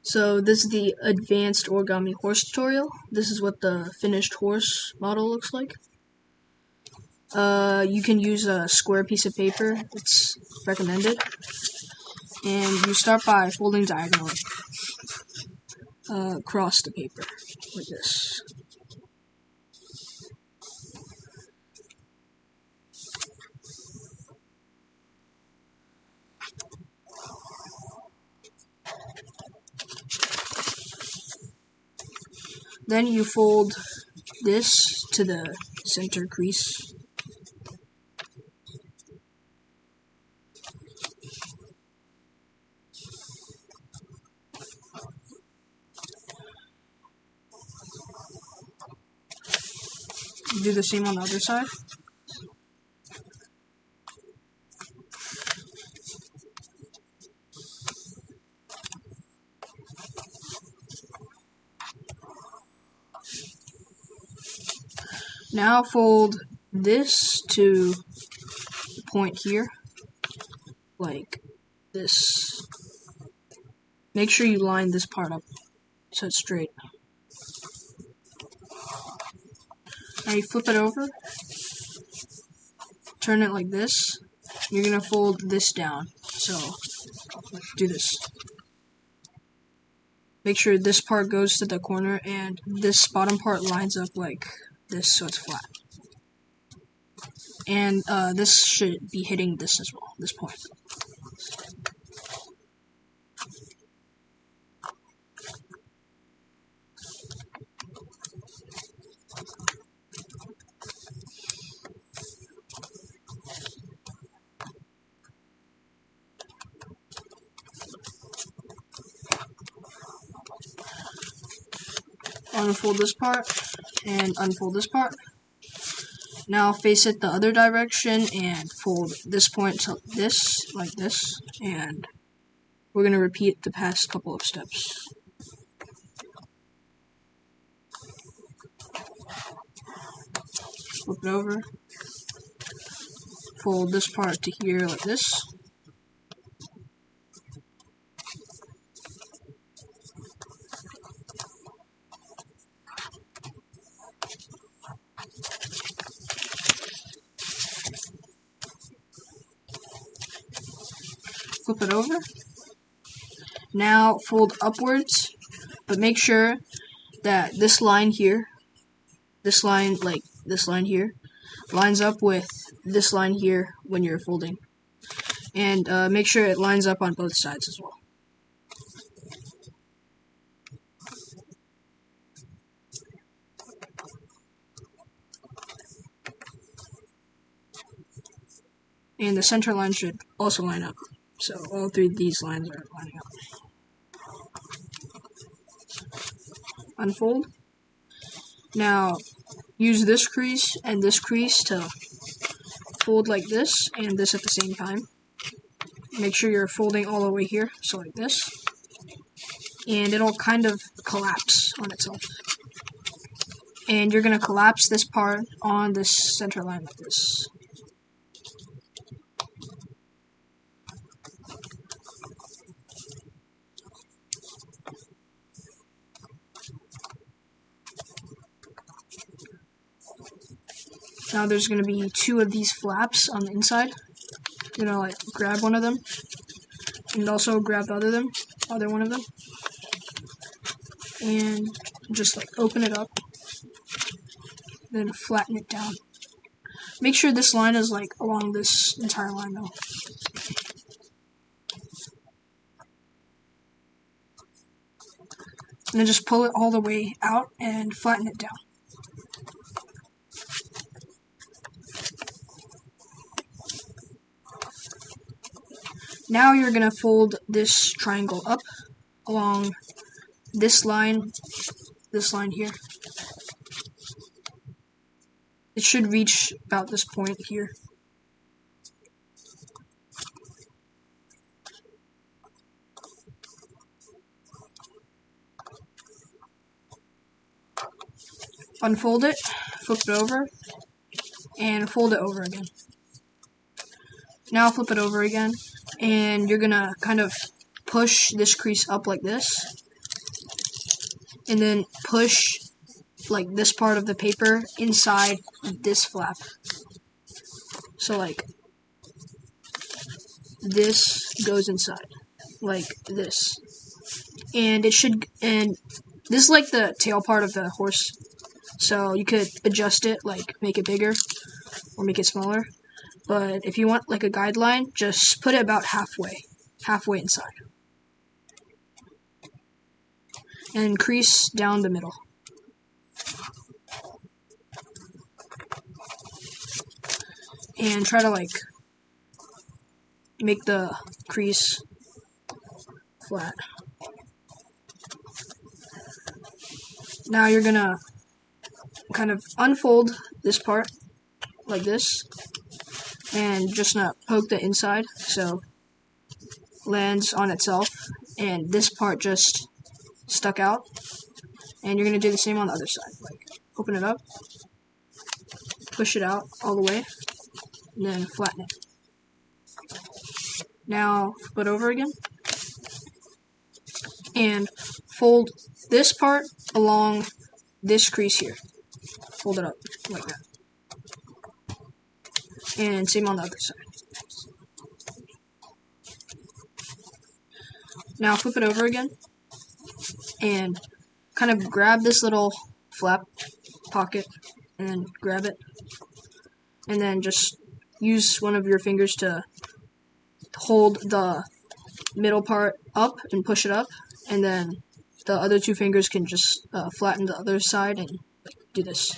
So this is the advanced origami horse tutorial. This is what the finished horse model looks like. You can use a square piece of paper, it's recommended. And you start by folding diagonally across the paper, like this. Then you fold this to the center crease. Do the same on the other side. Now fold this to the point here, like this. Make sure you line this part up so it's straight. Now you flip it over, turn it like this. You're gonna fold this down. So do this. Make sure this part goes to the corner and this bottom part lines up like this so it's flat. And this should be hitting this as well, this point. Unfold this part and unfold this part. Now face it the other direction and fold this point to this, like this, and we're going to repeat the past couple of steps. Flip it over, fold this part to here like this. Flip it over. Now fold upwards, but make sure that this line here, this line, like this line here, lines up with this line here when you're folding. And make sure it lines up on both sides as well. And the center line should also line up. So all three of these lines are lining up. Unfold. Now use this crease and this crease to fold like this and this at the same time. Make sure you're folding all the way here, so like this. And it'll kind of collapse on itself. And you're going to collapse this part on this center line like this. Now there's going to be two of these flaps on the inside. You're going to like grab one of them and also grab the other one of them, and just like open it up, then flatten it down. Make sure this line is like along this entire line though. And then just pull it all the way out and flatten it down. Now you're going to fold this triangle up along this line here. It should reach about this point here. Unfold it, flip it over, and fold it over again. Now flip it over again, and you're gonna kind of push this crease up like this, and then push like this part of the paper inside this flap. So like this goes inside like this, and this is like the tail part of the horse, so you could adjust it, like make it bigger or make it smaller. But if you want like a guideline, just put it about halfway inside, and crease down the middle. And try to like make the crease flat. Now you're gonna kind of unfold this part like this, and just not poke the inside so lands on itself, and this part just stuck out. And you're gonna do the same on the other side. Like open it up, push it out all the way, and then flatten it. Now flip it over again, and fold this part along this crease here. Fold it up like that. And same on the other side. Now flip it over again, and kind of grab this little flap pocket, and then grab it, and then just use one of your fingers to hold the middle part up and push it up, and then the other two fingers can just flatten the other side and like, do this.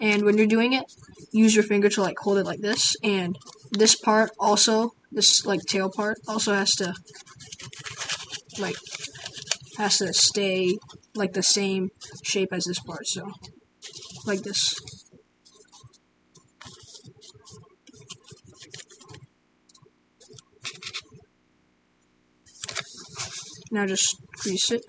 And when you're doing it, use your finger to like hold it like this, and this part also, this like tail part also has to stay like the same shape as this part, so like this. Now just crease it.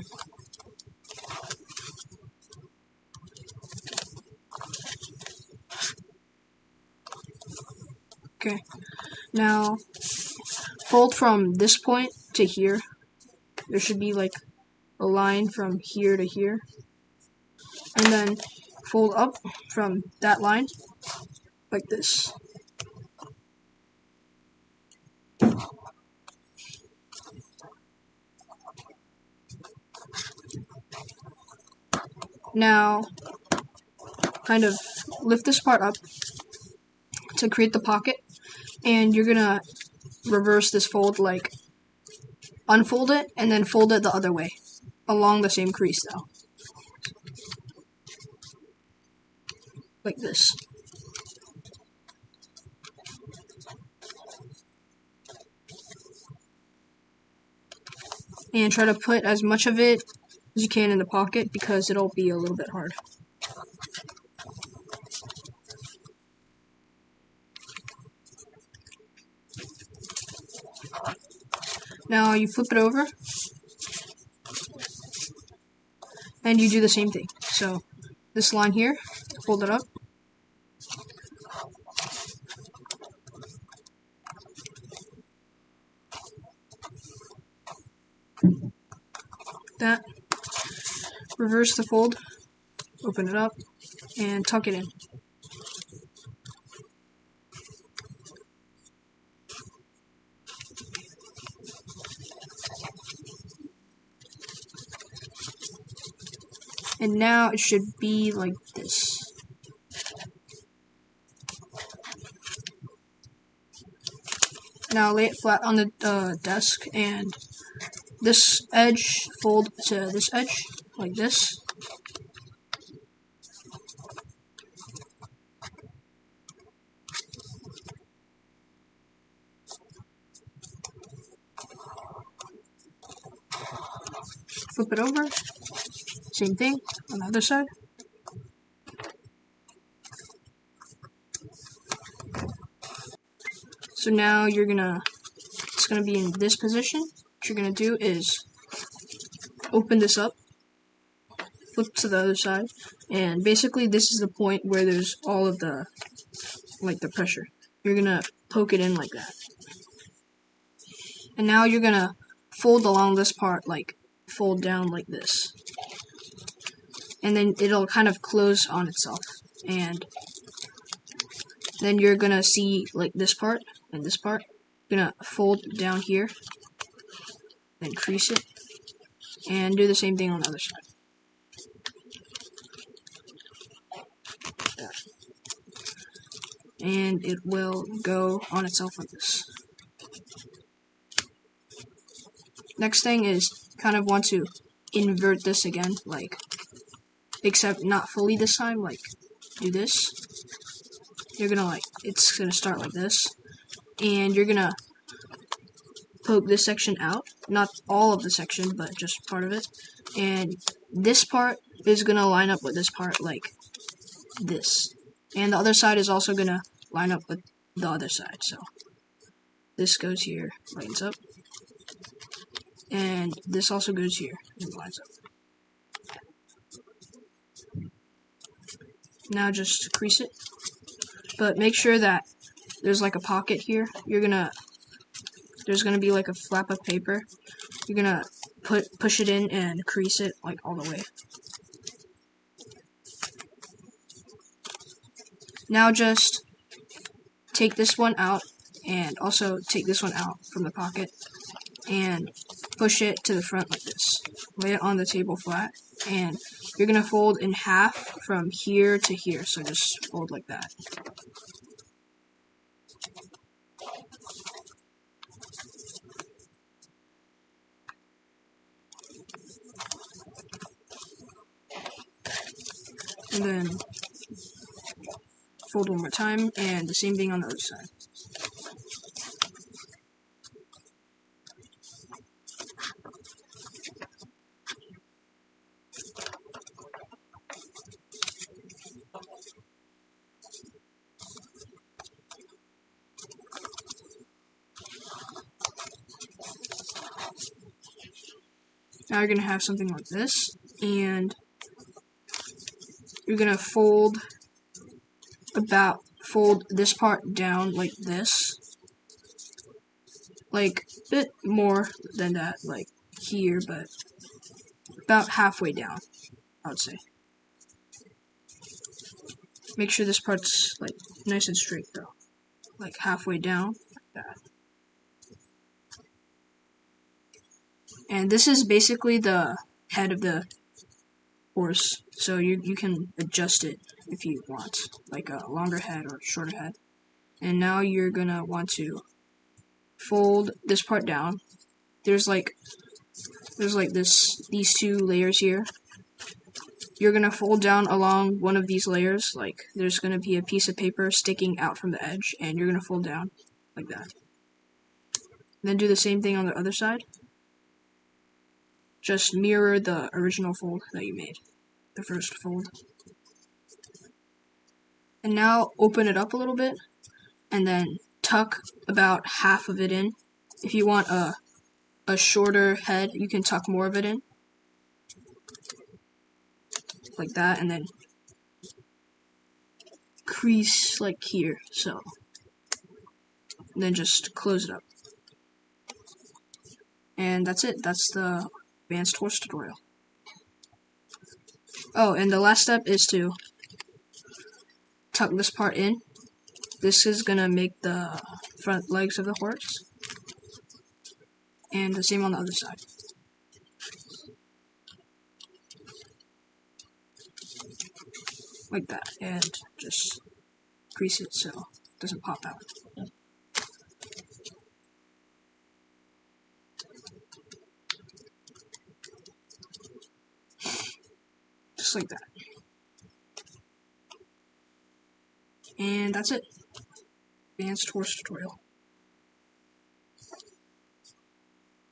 Okay, now fold from this point to here. There should be like a line from here to here, and then fold up from that line like this. Now kind of lift this part up to create the pocket, and you're gonna reverse this fold, like unfold it and then fold it the other way along the same crease though, like this. And try to put as much of it as you can in the pocket, because it'll be a little bit hard. Now you flip it over, and you do the same thing. So this line here, fold it up, that, reverse the fold, open it up, and tuck it in. And now it should be like this. Now lay it flat on the desk, and this edge fold to this edge, like this. Flip it over, same thing on the other side. So now it's gonna be in this position. What you're gonna do is open this up, flip to the other side, and basically this is the point where there's all of the pressure. You're gonna poke it in like that. And now you're gonna fold along this part, like fold down like this. and then it'll kind of close on itself. And then you're gonna see like this part and this part. You're gonna fold down here, then crease it, and do the same thing on the other side. And it will go on itself like this. Next thing is kind of want to invert this again, like, except not fully this time, like, do this. You're gonna like, it's gonna start like this, and you're gonna poke this section out, not all of the section, but just part of it, and this part is gonna line up with this part like this, and the other side is also gonna line up with the other side, so this goes here, lines up, and this also goes here and lines up. Now just crease it, but make sure that there's like a pocket here. There's gonna be like a flap of paper. You're gonna push it in and crease it like all the way. Now just take this one out and also take this one out from the pocket and push it to the front like this. Lay it on the table flat, and you're gonna fold in half from here to here, so just fold like that. And then fold one more time, and the same thing on the other side. Now you're gonna have something like this, and you're gonna fold this part down like this, like a bit more than that, like here, but about halfway down, I would say. Make sure this part's like nice and straight though, like halfway down, like that. And this is basically the head of the horse, so you can adjust it if you want, like a longer head or shorter head. And now you're gonna want to fold this part down. There's like these two layers here. You're gonna fold down along one of these layers, like there's gonna be a piece of paper sticking out from the edge, and you're gonna fold down like that. Then do the same thing on the other side. Just mirror the original fold that you made, the first fold. And now open it up a little bit, and then tuck about half of it in. If you want a shorter head, you can tuck more of it in, like that, and then crease like here, so. And then just close it up. And that's it. That's the advanced horse tutorial. Oh, and the last step is to tuck this part in. This is gonna make the front legs of the horse. And the same on the other side. Like that. And just crease it so it doesn't pop out. Just like that. And that's it. Advanced horse tutorial.